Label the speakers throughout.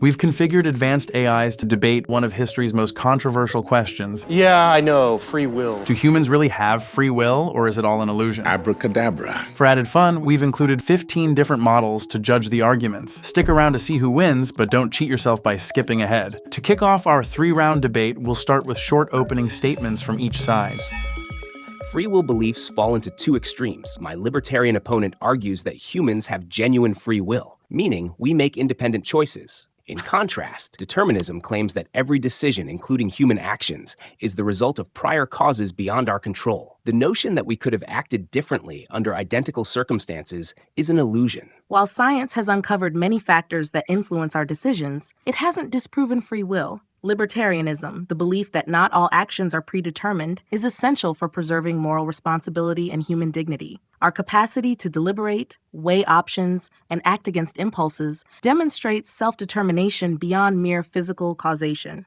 Speaker 1: We've configured advanced AIs to debate one of history's most controversial questions.
Speaker 2: Yeah, I know, free will.
Speaker 1: Do humans really have free will, or is it all an illusion?
Speaker 3: Abracadabra.
Speaker 1: For added fun, we've included 15 different models to judge the arguments. Stick around to see who wins, but don't cheat yourself by skipping ahead. To kick off our 3-round debate, we'll start with short opening statements from each side.
Speaker 4: Free will beliefs fall into two extremes. My libertarian opponent argues that humans have genuine free will, meaning we make independent choices. In contrast, determinism claims that every decision, including human actions, is the result of prior causes beyond our control. The notion that we could have acted differently under identical circumstances is an illusion.
Speaker 5: While science has uncovered many factors that influence our decisions, it hasn't disproven free will. Libertarianism, the belief that not all actions are predetermined, is essential for preserving moral responsibility and human dignity. Our capacity to deliberate, weigh options, and act against impulses demonstrates self-determination beyond mere physical causation.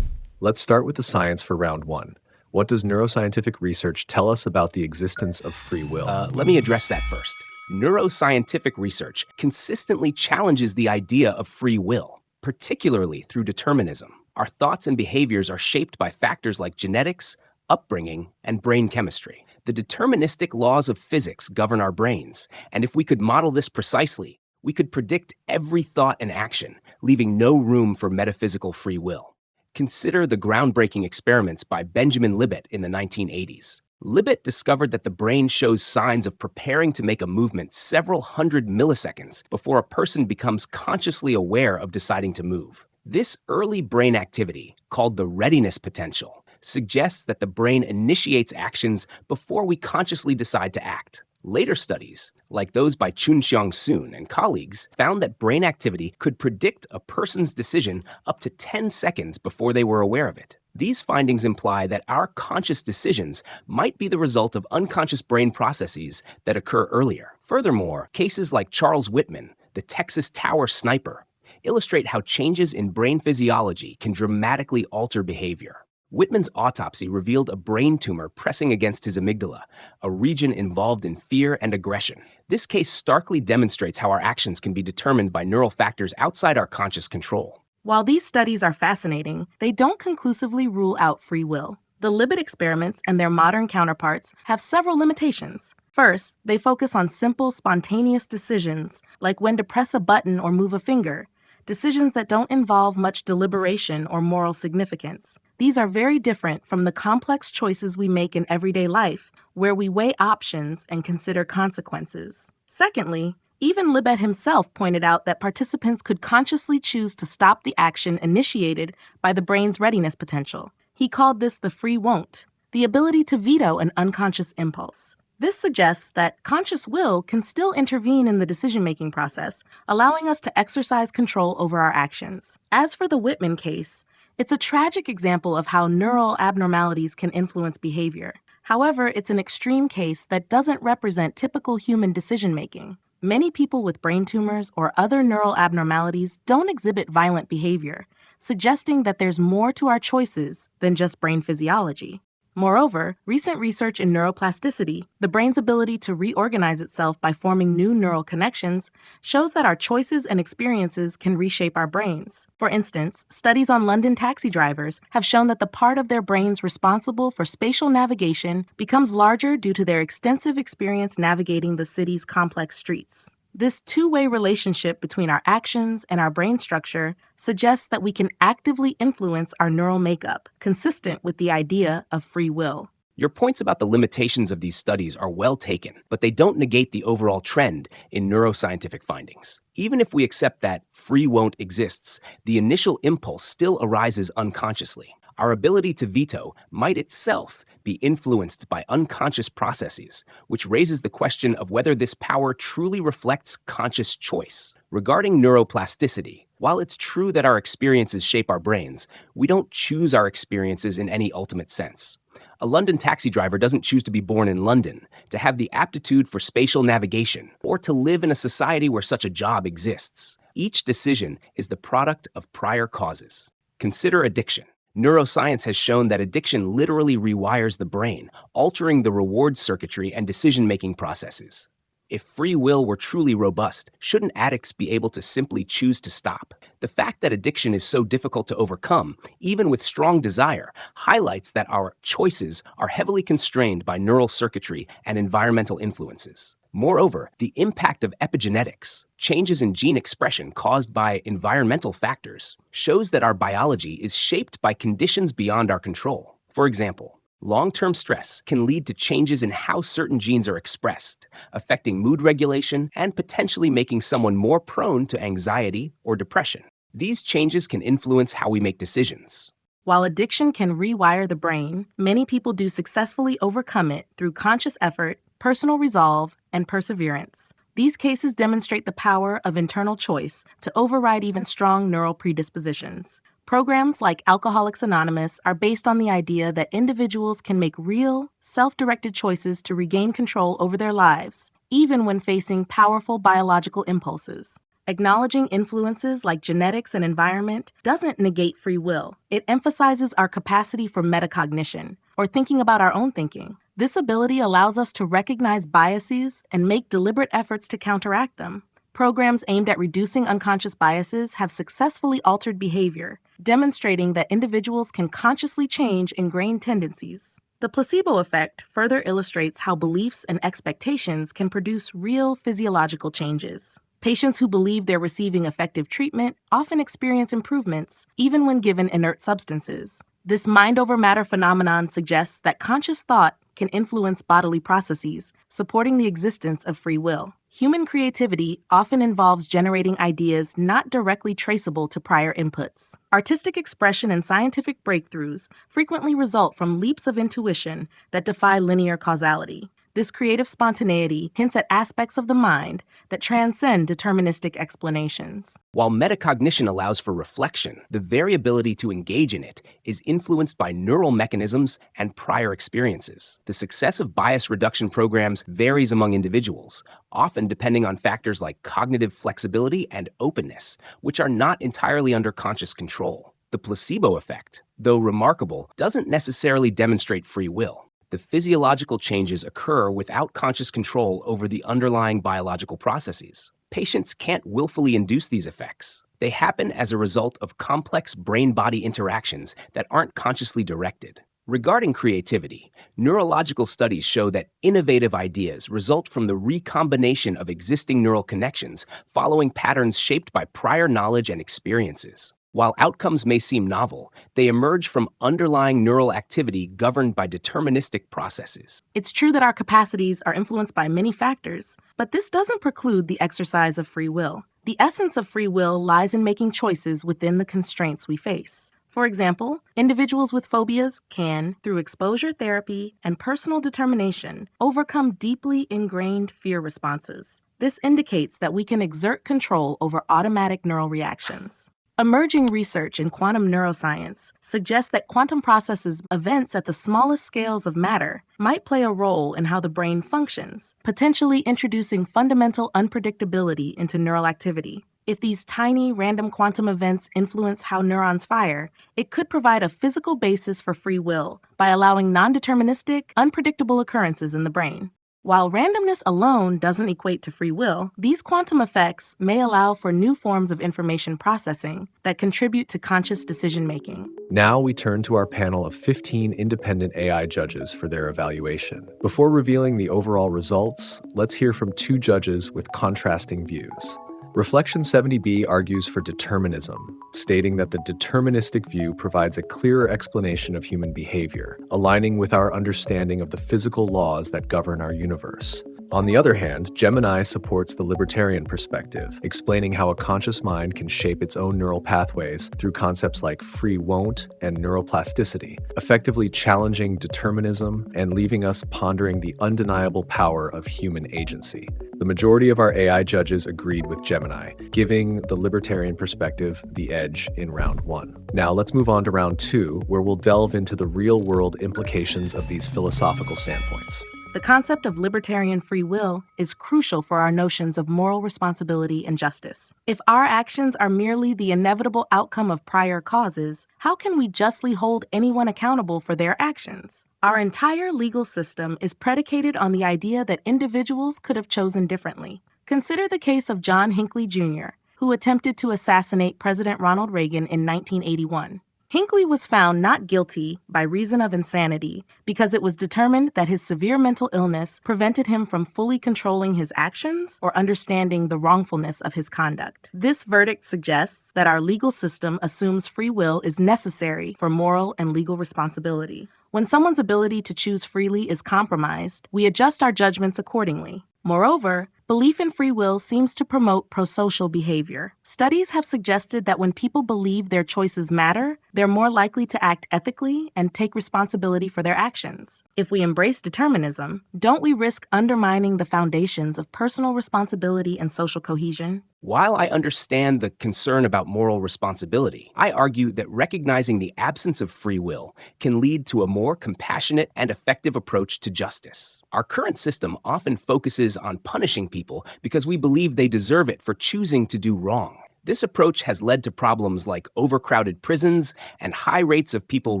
Speaker 6: Let's start with the science for round one. What does neuroscientific research tell us about the existence of free will?
Speaker 4: Let me address that first. Neuroscientific research consistently challenges the idea of free will, particularly through determinism. Our thoughts and behaviors are shaped by factors like genetics, upbringing, and brain chemistry. The deterministic laws of physics govern our brains, and if we could model this precisely, we could predict every thought and action, leaving no room for metaphysical free will. Consider the groundbreaking experiments by Benjamin Libet in the 1980s. Libet discovered that the brain shows signs of preparing to make a movement several hundred milliseconds before a person becomes consciously aware of deciding to move. This early brain activity, called the readiness potential, suggests that the brain initiates actions before we consciously decide to act. Later studies, like those by Chunxiang Sun and colleagues, found that brain activity could predict a person's decision up to 10 seconds before they were aware of it. These findings imply that our conscious decisions might be the result of unconscious brain processes that occur earlier. Furthermore, cases like Charles Whitman, the Texas Tower sniper, illustrate how changes in brain physiology can dramatically alter behavior. Whitman's autopsy revealed a brain tumor pressing against his amygdala, a region involved in fear and aggression. This case starkly demonstrates how our actions can be determined by neural factors outside our conscious control.
Speaker 5: While these studies are fascinating, they don't conclusively rule out free will. The Libet experiments and their modern counterparts have several limitations. First, they focus on simple, spontaneous decisions, like when to press a button or move a finger, decisions that don't involve much deliberation or moral significance. These are very different from the complex choices we make in everyday life, where we weigh options and consider consequences. Secondly, even Libet himself pointed out that participants could consciously choose to stop the action initiated by the brain's readiness potential. He called this the free won't, the ability to veto an unconscious impulse. This suggests that conscious will can still intervene in the decision-making process, allowing us to exercise control over our actions. As for the Whitman case, it's a tragic example of how neural abnormalities can influence behavior. However, it's an extreme case that doesn't represent typical human decision-making. Many people with brain tumors or other neural abnormalities don't exhibit violent behavior, suggesting that there's more to our choices than just brain physiology. Moreover, recent research in neuroplasticity, the brain's ability to reorganize itself by forming new neural connections, shows that our choices and experiences can reshape our brains. For instance, studies on London taxi drivers have shown that the part of their brains responsible for spatial navigation becomes larger due to their extensive experience navigating the city's complex streets. This two-way relationship between our actions and our brain structure suggests that we can actively influence our neural makeup, consistent with the idea of free will.
Speaker 4: Your points about the limitations of these studies are well taken, but they don't negate the overall trend in neuroscientific findings. Even if we accept that free won't exists, the initial impulse still arises unconsciously. Our ability to veto might itself be influenced by unconscious processes, which raises the question of whether this power truly reflects conscious choice. Regarding neuroplasticity, while it's true that our experiences shape our brains, we don't choose our experiences in any ultimate sense. A London taxi driver doesn't choose to be born in London, to have the aptitude for spatial navigation, or to live in a society where such a job exists. Each decision is the product of prior causes. Consider addiction. Neuroscience has shown that addiction literally rewires the brain, altering the reward circuitry and decision-making processes. If free will were truly robust, shouldn't addicts be able to simply choose to stop? The fact that addiction is so difficult to overcome, even with strong desire, highlights that our choices are heavily constrained by neural circuitry and environmental influences. Moreover, the impact of epigenetics, changes in gene expression caused by environmental factors, shows that our biology is shaped by conditions beyond our control. For example, long-term stress can lead to changes in how certain genes are expressed, affecting mood regulation and potentially making someone more prone to anxiety or depression. These changes can influence how we make decisions.
Speaker 5: While addiction can rewire the brain, many people do successfully overcome it through conscious effort, personal resolve, and perseverance. These cases demonstrate the power of internal choice to override even strong neural predispositions. Programs like Alcoholics Anonymous are based on the idea that individuals can make real, self-directed choices to regain control over their lives, even when facing powerful biological impulses. Acknowledging influences like genetics and environment doesn't negate free will. It emphasizes our capacity for metacognition, or thinking about our own thinking. This ability allows us to recognize biases and make deliberate efforts to counteract them. Programs aimed at reducing unconscious biases have successfully altered behavior, demonstrating that individuals can consciously change ingrained tendencies. The placebo effect further illustrates how beliefs and expectations can produce real physiological changes. Patients who believe they're receiving effective treatment often experience improvements, even when given inert substances. This mind-over-matter phenomenon suggests that conscious thought can influence bodily processes, supporting the existence of free will. Human creativity often involves generating ideas not directly traceable to prior inputs. Artistic expression and scientific breakthroughs frequently result from leaps of intuition that defy linear causality. This creative spontaneity hints at aspects of the mind that transcend deterministic explanations.
Speaker 4: While metacognition allows for reflection, the variability to engage in it is influenced by neural mechanisms and prior experiences. The success of bias reduction programs varies among individuals, often depending on factors like cognitive flexibility and openness, which are not entirely under conscious control. The placebo effect, though remarkable, doesn't necessarily demonstrate free will. The physiological changes occur without conscious control over the underlying biological processes. Patients can't willfully induce these effects. They happen as a result of complex brain-body interactions that aren't consciously directed. Regarding creativity, neurological studies show that innovative ideas result from the recombination of existing neural connections following patterns shaped by prior knowledge and experiences. While outcomes may seem novel, they emerge from underlying neural activity governed by deterministic processes.
Speaker 5: It's true that our capacities are influenced by many factors, but this doesn't preclude the exercise of free will. The essence of free will lies in making choices within the constraints we face. For example, individuals with phobias can, through exposure therapy and personal determination, overcome deeply ingrained fear responses. This indicates that we can exert control over automatic neural reactions. Emerging research in quantum neuroscience suggests that quantum processes events at the smallest scales of matter might play a role in how the brain functions, potentially introducing fundamental unpredictability into neural activity. If these tiny, random quantum events influence how neurons fire, it could provide a physical basis for free will by allowing non-deterministic, unpredictable occurrences in the brain. While randomness alone doesn't equate to free will, these quantum effects may allow for new forms of information processing that contribute to conscious decision-making.
Speaker 6: Now we turn to our panel of 15 independent AI judges for their evaluation. Before revealing the overall results, let's hear from two judges with contrasting views. Reflection 70B argues for determinism, stating that the deterministic view provides a clearer explanation of human behavior, aligning with our understanding of the physical laws that govern our universe. On the other hand, Gemini supports the libertarian perspective, explaining how a conscious mind can shape its own neural pathways through concepts like free won't and neuroplasticity, effectively challenging determinism and leaving us pondering the undeniable power of human agency. The majority of our AI judges agreed with Gemini, giving the libertarian perspective the edge in round 1. Now let's move on to round 2, where we'll delve into the real-world implications of these philosophical standpoints.
Speaker 5: The concept of libertarian free will is crucial for our notions of moral responsibility and justice. If our actions are merely the inevitable outcome of prior causes, how can we justly hold anyone accountable for their actions? Our entire legal system is predicated on the idea that individuals could have chosen differently. Consider the case of John Hinckley Jr., who attempted to assassinate President Ronald Reagan in 1981. Hinckley was found not guilty by reason of insanity because it was determined that his severe mental illness prevented him from fully controlling his actions or understanding the wrongfulness of his conduct. This verdict suggests that our legal system assumes free will is necessary for moral and legal responsibility. When someone's ability to choose freely is compromised, we adjust our judgments accordingly. Moreover, belief in free will seems to promote prosocial behavior. Studies have suggested that when people believe their choices matter, they're more likely to act ethically and take responsibility for their actions. If we embrace determinism, don't we risk undermining the foundations of personal responsibility and social cohesion?
Speaker 4: While I understand the concern about moral responsibility, I argue that recognizing the absence of free will can lead to a more compassionate and effective approach to justice. Our current system often focuses on punishing people because we believe they deserve it for choosing to do wrong. This approach has led to problems like overcrowded prisons and high rates of people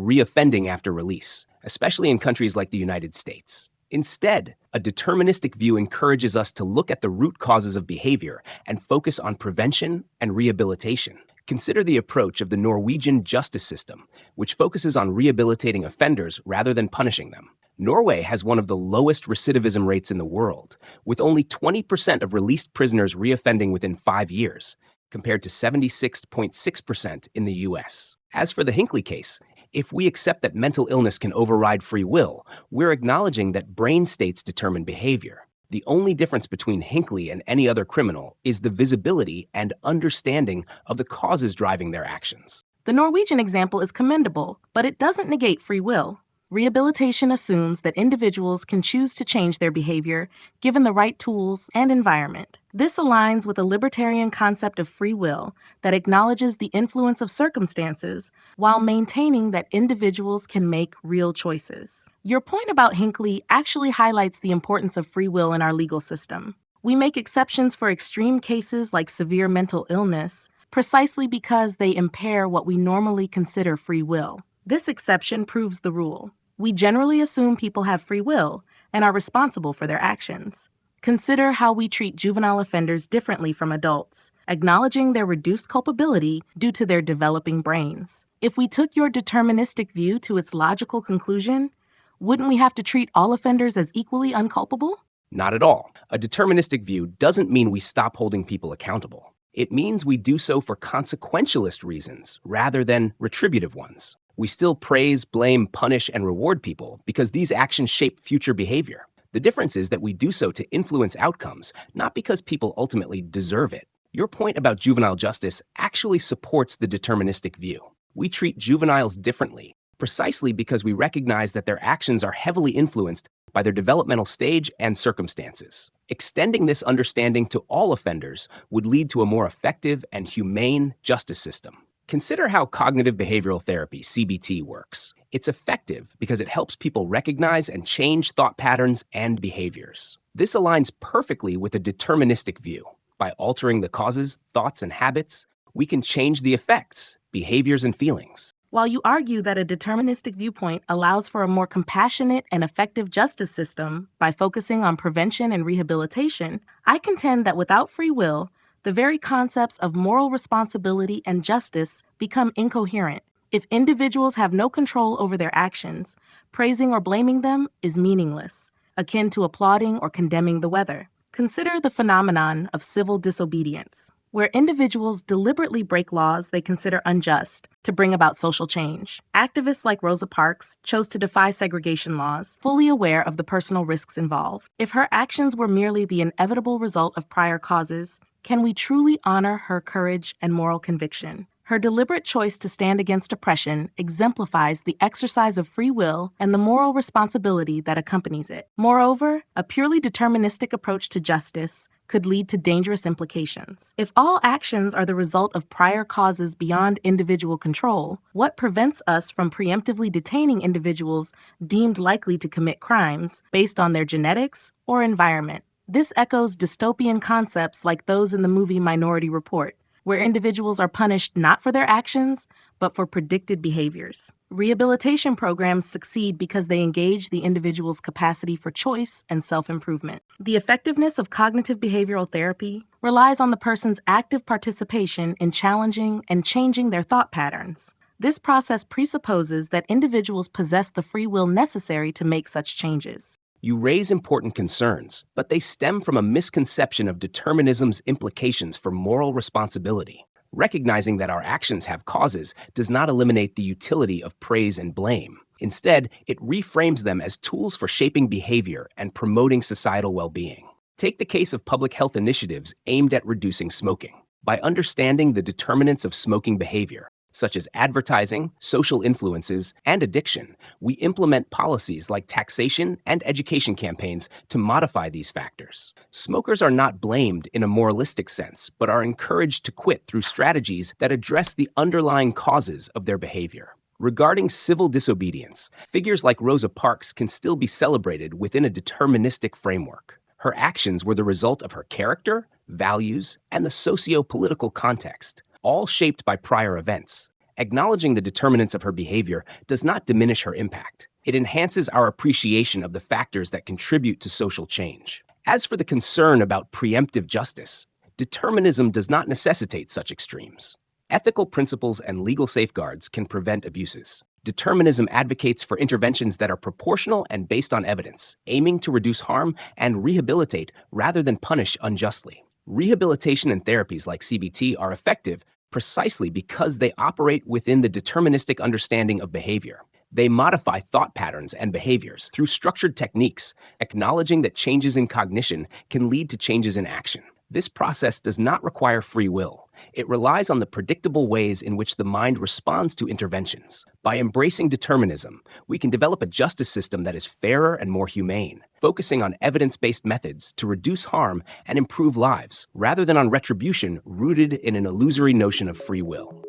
Speaker 4: reoffending after release, especially in countries like the United States. Instead, a deterministic view encourages us to look at the root causes of behavior and focus on prevention and rehabilitation. Consider the approach of the Norwegian justice system, which focuses on rehabilitating offenders rather than punishing them. Norway has one of the lowest recidivism rates in the world, with only 20% of released prisoners reoffending within 5 years, compared to 76.6% in the US. As for the Hinckley case, if we accept that mental illness can override free will, we're acknowledging that brain states determine behavior. The only difference between Hinckley and any other criminal is the visibility and understanding of the causes driving their actions.
Speaker 5: The Norwegian example is commendable, but it doesn't negate free will. Rehabilitation assumes that individuals can choose to change their behavior given the right tools and environment. This aligns with a libertarian concept of free will that acknowledges the influence of circumstances while maintaining that individuals can make real choices. Your point about Hinckley actually highlights the importance of free will in our legal system. We make exceptions for extreme cases like severe mental illness precisely because they impair what we normally consider free will. This exception proves the rule. We generally assume people have free will and are responsible for their actions. Consider how we treat juvenile offenders differently from adults, acknowledging their reduced culpability due to their developing brains. If we took your deterministic view to its logical conclusion, wouldn't we have to treat all offenders as equally unculpable?
Speaker 4: Not at all. A deterministic view doesn't mean we stop holding people accountable. It means we do so for consequentialist reasons rather than retributive ones. We still praise, blame, punish, and reward people because these actions shape future behavior. The difference is that we do so to influence outcomes, not because people ultimately deserve it. Your point about juvenile justice actually supports the deterministic view. We treat juveniles differently, precisely because we recognize that their actions are heavily influenced by their developmental stage and circumstances. Extending this understanding to all offenders would lead to a more effective and humane justice system. Consider how cognitive behavioral therapy, CBT, works. It's effective because it helps people recognize and change thought patterns and behaviors. This aligns perfectly with a deterministic view. By altering the causes, thoughts, and habits, we can change the effects, behaviors, and feelings.
Speaker 5: While you argue that a deterministic viewpoint allows for a more compassionate and effective justice system by focusing on prevention and rehabilitation, I contend that without free will, the very concepts of moral responsibility and justice become incoherent. If individuals have no control over their actions, praising or blaming them is meaningless, akin to applauding or condemning the weather. Consider the phenomenon of civil disobedience, where individuals deliberately break laws they consider unjust to bring about social change. Activists like Rosa Parks chose to defy segregation laws, fully aware of the personal risks involved. If her actions were merely the inevitable result of prior causes, can we truly honor her courage and moral conviction? Her deliberate choice to stand against oppression exemplifies the exercise of free will and the moral responsibility that accompanies it. Moreover, a purely deterministic approach to justice could lead to dangerous implications. If all actions are the result of prior causes beyond individual control, what prevents us from preemptively detaining individuals deemed likely to commit crimes based on their genetics or environment? This echoes dystopian concepts like those in the movie Minority Report, where individuals are punished not for their actions, but for predicted behaviors. Rehabilitation programs succeed because they engage the individual's capacity for choice and self-improvement. The effectiveness of cognitive behavioral therapy relies on the person's active participation in challenging and changing their thought patterns. This process presupposes that individuals possess the free will necessary to make such changes.
Speaker 4: You raise important concerns, but they stem from a misconception of determinism's implications for moral responsibility. Recognizing that our actions have causes does not eliminate the utility of praise and blame. Instead, it reframes them as tools for shaping behavior and promoting societal well-being. Take the case of public health initiatives aimed at reducing smoking. By understanding the determinants of smoking behavior, such as advertising, social influences, and addiction, we implement policies like taxation and education campaigns to modify these factors. Smokers are not blamed in a moralistic sense, but are encouraged to quit through strategies that address the underlying causes of their behavior. Regarding civil disobedience, figures like Rosa Parks can still be celebrated within a deterministic framework. Her actions were the result of her character, values, and the socio-political context, all shaped by prior events. Acknowledging the determinants of her behavior does not diminish her impact. It enhances our appreciation of the factors that contribute to social change. As for the concern about preemptive justice, determinism does not necessitate such extremes. Ethical principles and legal safeguards can prevent abuses. Determinism advocates for interventions that are proportional and based on evidence, aiming to reduce harm and rehabilitate rather than punish unjustly. Rehabilitation and therapies like CBT are effective precisely because they operate within the deterministic understanding of behavior. They modify thought patterns and behaviors through structured techniques, acknowledging that changes in cognition can lead to changes in action. This process does not require free will. It relies on the predictable ways in which the mind responds to interventions. By embracing determinism, we can develop a justice system that is fairer and more humane, focusing on evidence-based methods to reduce harm and improve lives, rather than on retribution rooted in an illusory notion of free will.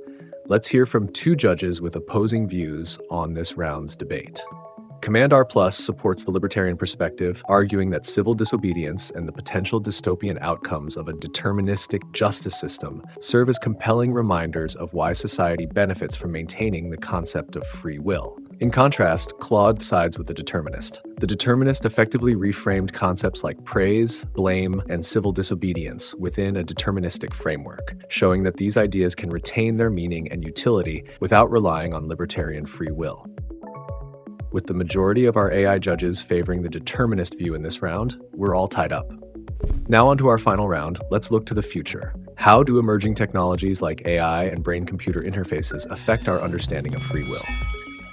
Speaker 6: Let's hear from two judges with opposing views on this round's debate. Command R Plus supports the libertarian perspective, arguing that civil disobedience and the potential dystopian outcomes of a deterministic justice system serve as compelling reminders of why society benefits from maintaining the concept of free will. In contrast, Claude sides with the determinist. The determinist effectively reframed concepts like praise, blame, and civil disobedience within a deterministic framework, showing that these ideas can retain their meaning and utility without relying on libertarian free will. With the majority of our AI judges favoring the determinist view in this round, we're all tied up. Now on to our final round, let's look to the future. How do emerging technologies like AI and brain-computer interfaces affect our understanding of free will?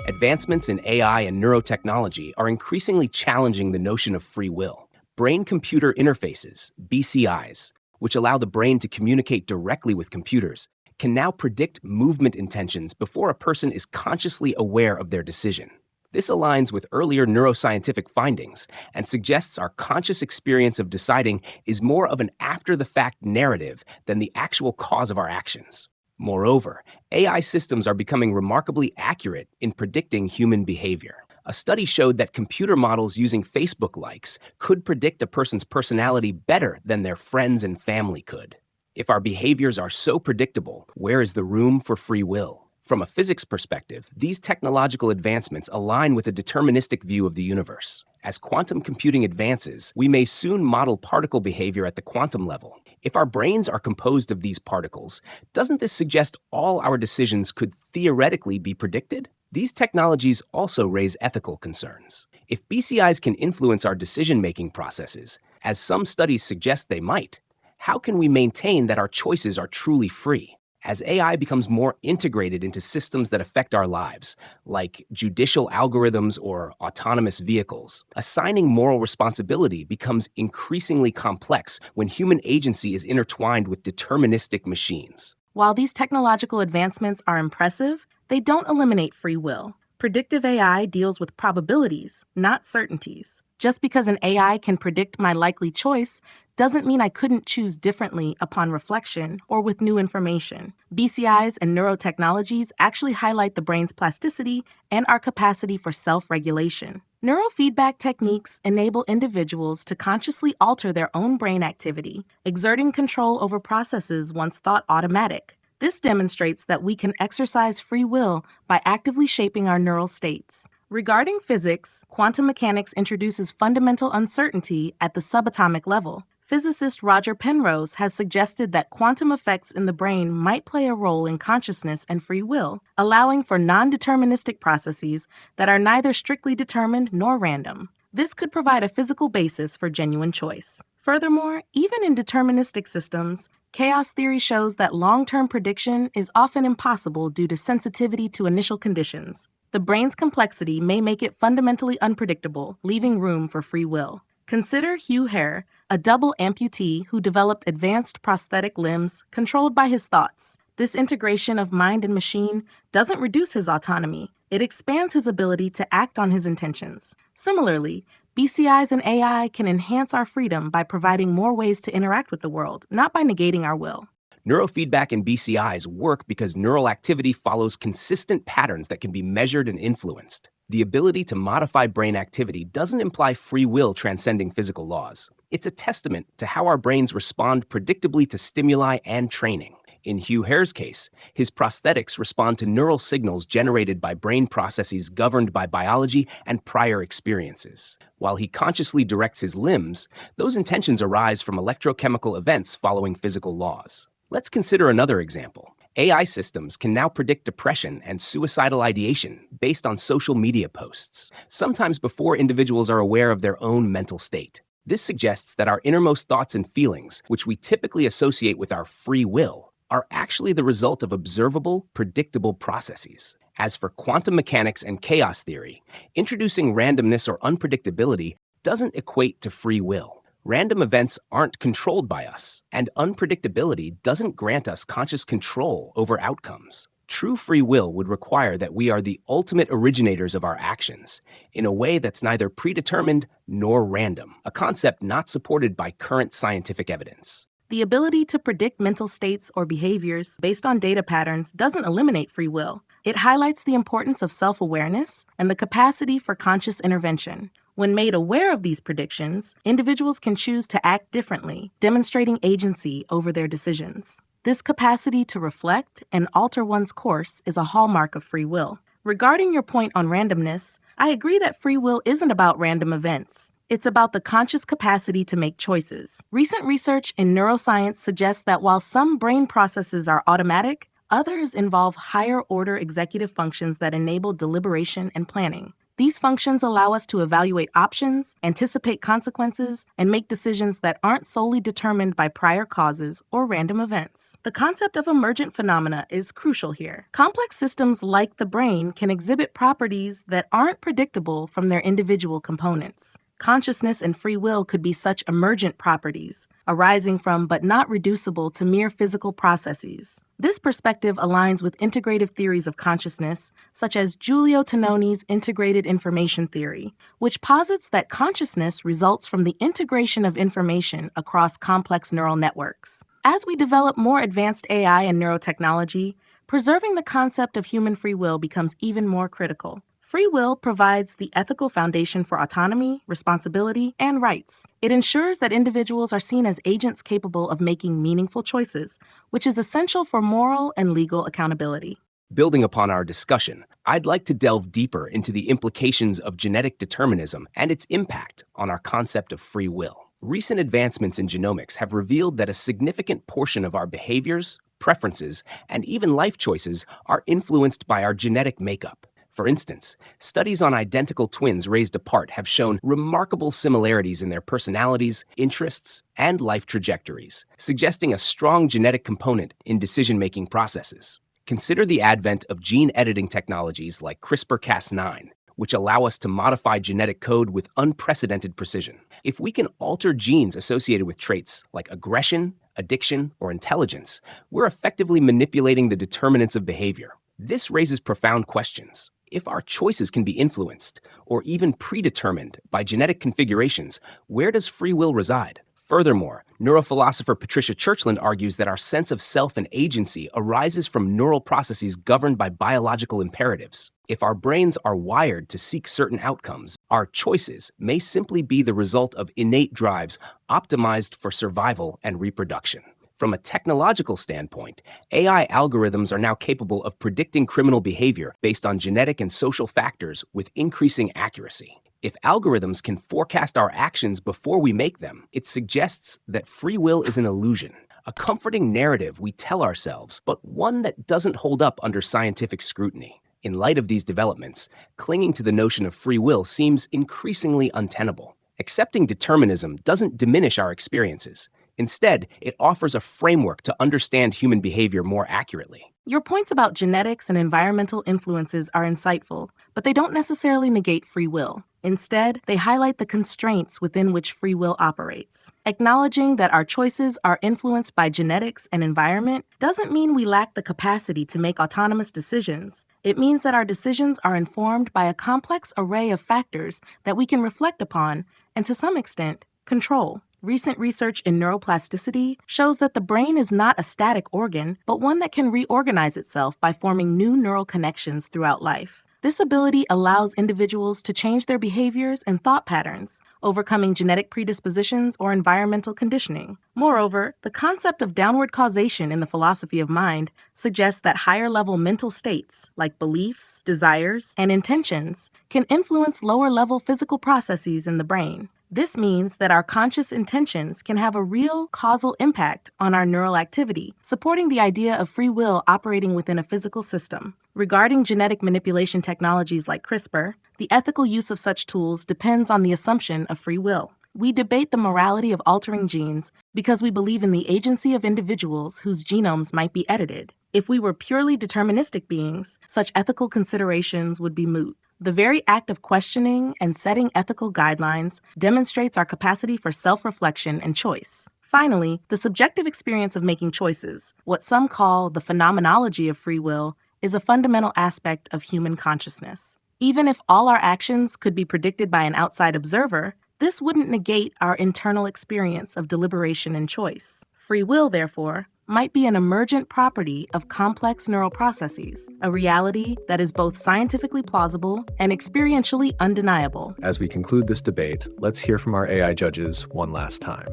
Speaker 4: Advancements in AI and neurotechnology are increasingly challenging the notion of free will. Brain-computer interfaces, BCIs, which allow the brain to communicate directly with computers, can now predict movement intentions before a person is consciously aware of their decision. This aligns with earlier neuroscientific findings and suggests our conscious experience of deciding is more of an after-the-fact narrative than the actual cause of our actions. Moreover, AI systems are becoming remarkably accurate in predicting human behavior. A study showed that computer models using Facebook likes could predict a person's personality better than their friends and family could. If our behaviors are so predictable, where is the room for free will? From a physics perspective, these technological advancements align with a deterministic view of the universe. As quantum computing advances, we may soon model particle behavior at the quantum level. If our brains are composed of these particles, doesn't this suggest all our decisions could theoretically be predicted? These technologies also raise ethical concerns. If BCIs can influence our decision-making processes, as some studies suggest they might, how can we maintain that our choices are truly free? As AI becomes more integrated into systems that affect our lives, like judicial algorithms or autonomous vehicles, assigning moral responsibility becomes increasingly complex when human agency is intertwined with deterministic machines.
Speaker 5: While these technological advancements are impressive, they don't eliminate free will. Predictive AI deals with probabilities, not certainties. Just because an AI can predict my likely choice doesn't mean I couldn't choose differently upon reflection or with new information. BCIs and neurotechnologies actually highlight the brain's plasticity and our capacity for self-regulation. Neurofeedback techniques enable individuals to consciously alter their own brain activity, exerting control over processes once thought automatic. This demonstrates that we can exercise free will by actively shaping our neural states. Regarding physics, quantum mechanics introduces fundamental uncertainty at the subatomic level. Physicist Roger Penrose has suggested that quantum effects in the brain might play a role in consciousness and free will, allowing for non-deterministic processes that are neither strictly determined nor random. This could provide a physical basis for genuine choice. Furthermore, even in deterministic systems, chaos theory shows that long-term prediction is often impossible due to sensitivity to initial conditions. The brain's complexity may make it fundamentally unpredictable, leaving room for free will. Consider Hugh Hare, a double amputee who developed advanced prosthetic limbs controlled by his thoughts. This integration of mind and machine doesn't reduce his autonomy. It expands his ability to act on his intentions. Similarly, BCIs and AI can enhance our freedom by providing more ways to interact with the world, not by negating our will.
Speaker 4: Neurofeedback and BCIs work because neural activity follows consistent patterns that can be measured and influenced. The ability to modify brain activity doesn't imply free will transcending physical laws. It's a testament to how our brains respond predictably to stimuli and training. In Hugh Hare's case, his prosthetics respond to neural signals generated by brain processes governed by biology and prior experiences. While he consciously directs his limbs, those intentions arise from electrochemical events following physical laws. Let's consider another example. AI systems can now predict depression and suicidal ideation based on social media posts, sometimes before individuals are aware of their own mental state. This suggests that our innermost thoughts and feelings, which we typically associate with our free will, are actually the result of observable, predictable processes. As for quantum mechanics and chaos theory, introducing randomness or unpredictability doesn't equate to free will. Random events aren't controlled by us, and unpredictability doesn't grant us conscious control over outcomes. True free will would require that we are the ultimate originators of our actions, in a way that's neither predetermined nor random, a concept not supported by current scientific evidence.
Speaker 5: The ability to predict mental states or behaviors based on data patterns doesn't eliminate free will. It highlights the importance of self-awareness and the capacity for conscious intervention. When made aware of these predictions, individuals can choose to act differently, demonstrating agency over their decisions. This capacity to reflect and alter one's course is a hallmark of free will. Regarding your point on randomness, I agree that free will isn't about random events. It's about the conscious capacity to make choices. Recent research in neuroscience suggests that while some brain processes are automatic, others involve higher-order executive functions that enable deliberation and planning. These functions allow us to evaluate options, anticipate consequences, and make decisions that aren't solely determined by prior causes or random events. The concept of emergent phenomena is crucial here. Complex systems like the brain can exhibit properties that aren't predictable from their individual components. Consciousness and free will could be such emergent properties, arising from but not reducible to mere physical processes. This perspective aligns with integrative theories of consciousness, such as Giulio Tononi's integrated information theory, which posits that consciousness results from the integration of information across complex neural networks. As we develop more advanced AI and neurotechnology, preserving the concept of human free will becomes even more critical. Free will provides the ethical foundation for autonomy, responsibility, and rights. It ensures that individuals are seen as agents capable of making meaningful choices, which is essential for moral and legal accountability.
Speaker 4: Building upon our discussion, I'd like to delve deeper into the implications of genetic determinism and its impact on our concept of free will. Recent advancements in genomics have revealed that a significant portion of our behaviors, preferences, and even life choices are influenced by our genetic makeup. For instance, studies on identical twins raised apart have shown remarkable similarities in their personalities, interests, and life trajectories, suggesting a strong genetic component in decision-making processes. Consider the advent of gene editing technologies like CRISPR-Cas9, which allow us to modify genetic code with unprecedented precision. If we can alter genes associated with traits like aggression, addiction, or intelligence, we're effectively manipulating the determinants of behavior. This raises profound questions. If our choices can be influenced or even predetermined by genetic configurations, where does free will reside? Furthermore, neurophilosopher Patricia Churchland argues that our sense of self and agency arises from neural processes governed by biological imperatives. If our brains are wired to seek certain outcomes, our choices may simply be the result of innate drives optimized for survival and reproduction. From a technological standpoint, AI algorithms are now capable of predicting criminal behavior based on genetic and social factors with increasing accuracy. If algorithms can forecast our actions before we make them, it suggests that free will is an illusion, a comforting narrative we tell ourselves, but one that doesn't hold up under scientific scrutiny. In light of these developments, clinging to the notion of free will seems increasingly untenable. Accepting determinism doesn't diminish our experiences. Instead, it offers a framework to understand human behavior more accurately.
Speaker 5: Your points about genetics and environmental influences are insightful, but they don't necessarily negate free will. Instead, they highlight the constraints within which free will operates. Acknowledging that our choices are influenced by genetics and environment doesn't mean we lack the capacity to make autonomous decisions. It means that our decisions are informed by a complex array of factors that we can reflect upon and, to some extent, control. Recent research in neuroplasticity shows that the brain is not a static organ, but one that can reorganize itself by forming new neural connections throughout life. This ability allows individuals to change their behaviors and thought patterns, overcoming genetic predispositions or environmental conditioning. Moreover, the concept of downward causation in the philosophy of mind suggests that higher-level mental states, like beliefs, desires, and intentions, can influence lower-level physical processes in the brain. This means that our conscious intentions can have a real causal impact on our neural activity, supporting the idea of free will operating within a physical system. Regarding genetic manipulation technologies like CRISPR, the ethical use of such tools depends on the assumption of free will. We debate the morality of altering genes because we believe in the agency of individuals whose genomes might be edited. If we were purely deterministic beings, such ethical considerations would be moot. The very act of questioning and setting ethical guidelines demonstrates our capacity for self-reflection and choice. Finally, the subjective experience of making choices, what some call the phenomenology of free will, is a fundamental aspect of human consciousness. Even if all our actions could be predicted by an outside observer, this wouldn't negate our internal experience of deliberation and choice. Free will, therefore, might be an emergent property of complex neural processes, a reality that is both scientifically plausible and experientially undeniable.
Speaker 6: As we conclude this debate, let's hear from our AI judges one last time.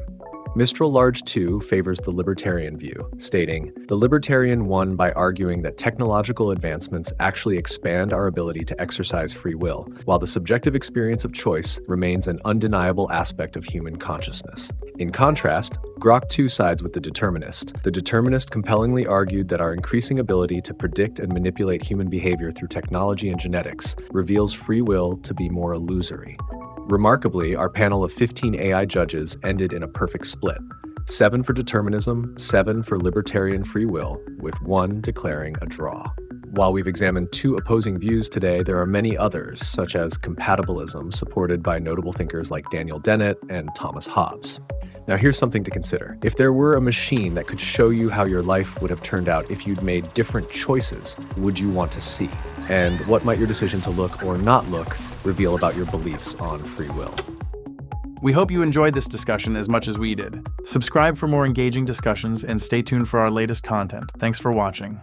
Speaker 6: Mistral Large 2 favors the libertarian view, stating, "The libertarian won by arguing that technological advancements actually expand our ability to exercise free will, while the subjective experience of choice remains an undeniable aspect of human consciousness." In contrast, Grok 2 sides with the determinist. The determinist compellingly argued that our increasing ability to predict and manipulate human behavior through technology and genetics reveals free will to be more illusory. Remarkably, our panel of 15 AI judges ended in a perfect split. 7 for determinism, 7 for libertarian free will, with 1 declaring a draw. While we've examined 2 opposing views today, there are many others, such as compatibilism, supported by notable thinkers like Daniel Dennett and Thomas Hobbes. Now here's something to consider. If there were a machine that could show you how your life would have turned out if you'd made different choices, would you want to see? And what might your decision to look or not look reveal about your beliefs on free will?
Speaker 1: We hope you enjoyed this discussion as much as we did. Subscribe for more engaging discussions and stay tuned for our latest content. Thanks for watching.